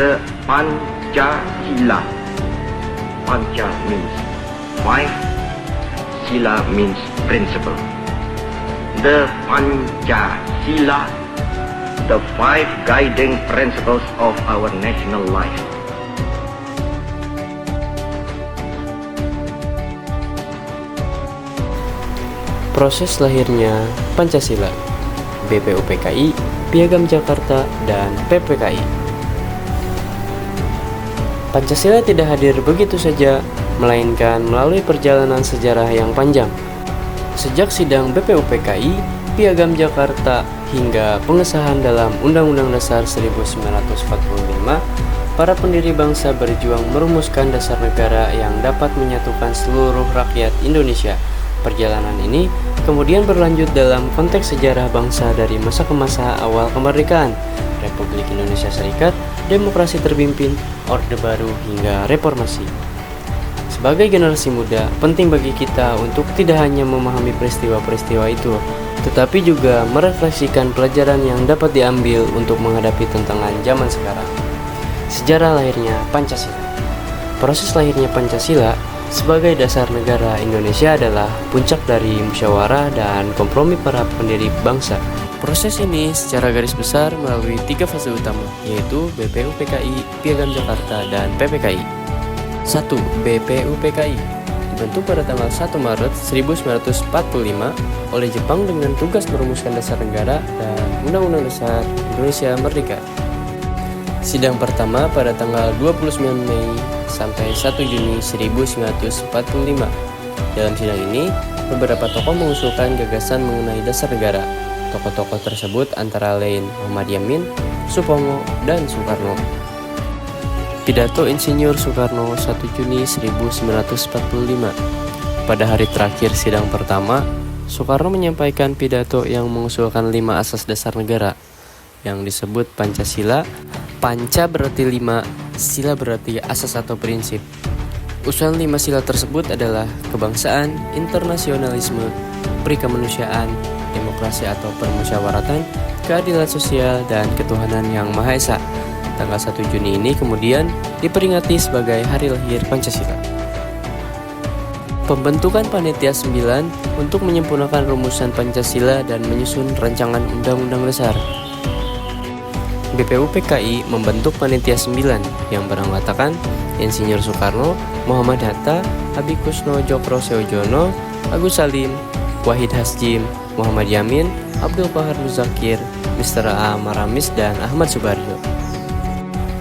the Pancasila. Panca means five, Sila means principle. The Pancasila, the five guiding principles of our national life. Proses lahirnya Pancasila, BPUPKI, Piagam Jakarta, dan PPKI. Pancasila tidak hadir begitu saja, melainkan melalui perjalanan sejarah yang panjang. Sejak sidang BPUPKI, Piagam Jakarta, hingga pengesahan dalam Undang-Undang Dasar 1945, para pendiri bangsa berjuang merumuskan dasar negara yang dapat menyatukan seluruh rakyat Indonesia. Perjalanan ini kemudian berlanjut dalam konteks sejarah bangsa dari masa ke masa awal kemerdekaan, Republik Indonesia Serikat, demokrasi terpimpin, Orde Baru, hingga reformasi. Sebagai generasi muda, penting bagi kita untuk tidak hanya memahami peristiwa-peristiwa itu, tetapi juga merefleksikan pelajaran yang dapat diambil untuk menghadapi tantangan zaman sekarang. Sejarah lahirnya Pancasila. Proses lahirnya Pancasila sebagai dasar negara Indonesia adalah puncak dari musyawarah dan kompromi para pendiri bangsa. Proses ini secara garis besar melalui 3 fase utama, yaitu BPUPKI, Piagam Jakarta, dan PPKI. 1. BPUPKI dibentuk pada tanggal 1 Maret 1945 oleh Jepang dengan tugas merumuskan dasar negara dan Undang-Undang Dasar Indonesia Merdeka. Sidang pertama pada tanggal 29 Mei sampai 1 Juni 1945. Dalam sidang ini, beberapa tokoh mengusulkan gagasan mengenai dasar negara. Tokoh-tokoh tersebut antara lain Muhammad Yamin, Supomo, dan Soekarno. Pidato Insinyur Soekarno 1 Juni 1945. Pada hari terakhir sidang pertama, Soekarno menyampaikan pidato yang mengusulkan 5 asas dasar negara yang disebut Pancasila. Panca berarti 5, sila berarti asas atau prinsip. Usulan 5 sila tersebut adalah kebangsaan, internasionalisme, perikemanusiaan, demokrasi atau permusyawaratan, keadilan sosial, dan ketuhanan yang Maha Esa. Tanggal 1 Juni ini kemudian diperingati sebagai hari lahir Pancasila. Pembentukan Panitia 9 untuk menyempurnakan rumusan Pancasila dan menyusun rancangan Undang-Undang Dasar. BPUPKI membentuk Panitia 9 yang beranggotakan Insinyur Soekarno, Muhammad Hatta, Abi Kusno Djokro Seojono, Agus Salim, Wahid Hasjim, Muhammad Yamin, Abdul Qahar Muzakir, Mr. A. Maramis, dan Ahmad Subarjo.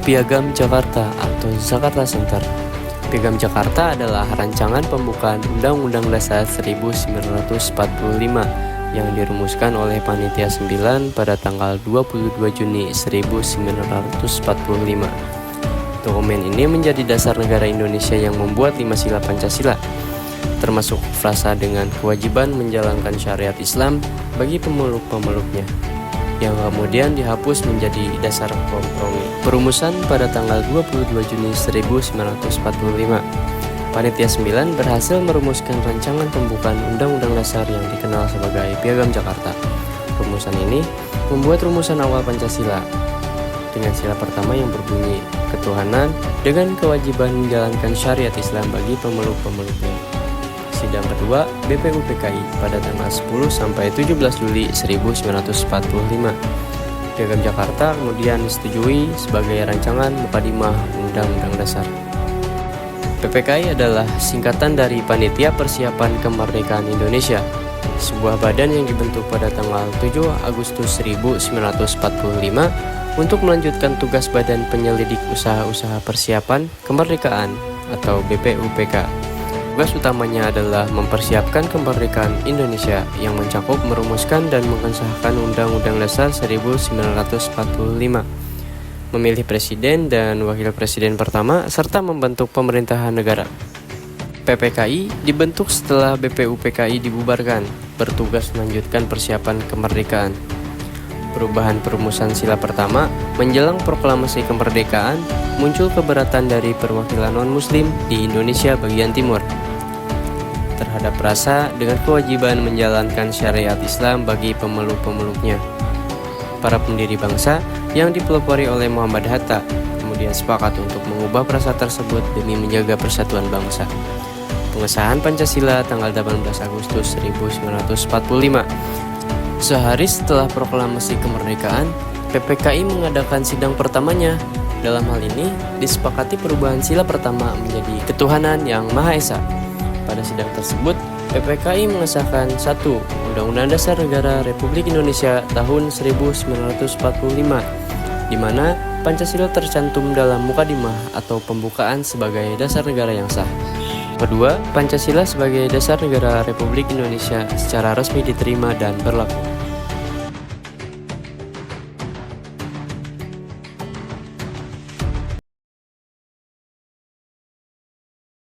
Piagam Jakarta atau Jakarta Center. Piagam Jakarta adalah rancangan pembukaan Undang-Undang Dasar 1945 yang dirumuskan oleh Panitia 9 pada tanggal 22 Juni 1945. Dokumen ini menjadi dasar negara Indonesia yang membuat 5 sila Pancasila, termasuk frasa dengan kewajiban menjalankan syariat Islam bagi pemeluk-pemeluknya, yang kemudian dihapus menjadi dasar kompromi. Perumusan pada tanggal 22 Juni 1945. Panitia 9 berhasil merumuskan rancangan pembukaan Undang-Undang Dasar yang dikenal sebagai Piagam Jakarta. Rumusan ini membuat rumusan awal Pancasila dengan sila pertama yang berbunyi ketuhanan dengan kewajiban menjalankan syariat Islam bagi pemeluk-pemeluknya. Sidang kedua BPUPKI pada tanggal 10 sampai 17 Juli 1945. Piagam Jakarta kemudian disetujui sebagai rancangan Mukadimah Undang-Undang Dasar. PPKI adalah singkatan dari Panitia Persiapan Kemerdekaan Indonesia, sebuah badan yang dibentuk pada tanggal 7 Agustus 1945 untuk melanjutkan tugas Badan Penyelidik Usaha-Usaha Persiapan Kemerdekaan atau BPUPK. Tugas utamanya adalah mempersiapkan kemerdekaan Indonesia yang mencakup merumuskan dan mengesahkan Undang-Undang Dasar 1945, memilih presiden dan wakil presiden pertama, serta membentuk pemerintahan negara. PPKI dibentuk setelah BPUPKI dibubarkan, bertugas melanjutkan persiapan kemerdekaan. Perubahan perumusan sila pertama menjelang proklamasi kemerdekaan, muncul keberatan dari perwakilan non-muslim di Indonesia bagian timur terhadap rasa dengan kewajiban menjalankan syariat Islam bagi pemeluk-pemeluknya. Para pendiri bangsa yang dipelopori oleh Muhammad Hatta kemudian sepakat untuk mengubah perasa tersebut demi menjaga persatuan bangsa. Pengesahan Pancasila tanggal 18 Agustus 1945. Sehari setelah proklamasi kemerdekaan, PPKI mengadakan sidang pertamanya. Dalam hal ini, disepakati perubahan sila pertama menjadi ketuhanan yang Maha Esa. Pada sidang tersebut, PPKI mengesahkan 1. Undang-Undang Dasar Negara Republik Indonesia tahun 1945, di mana Pancasila tercantum dalam mukadimah atau pembukaan sebagai dasar negara yang sah. Kedua, Pancasila sebagai dasar negara Republik Indonesia secara resmi diterima dan berlaku.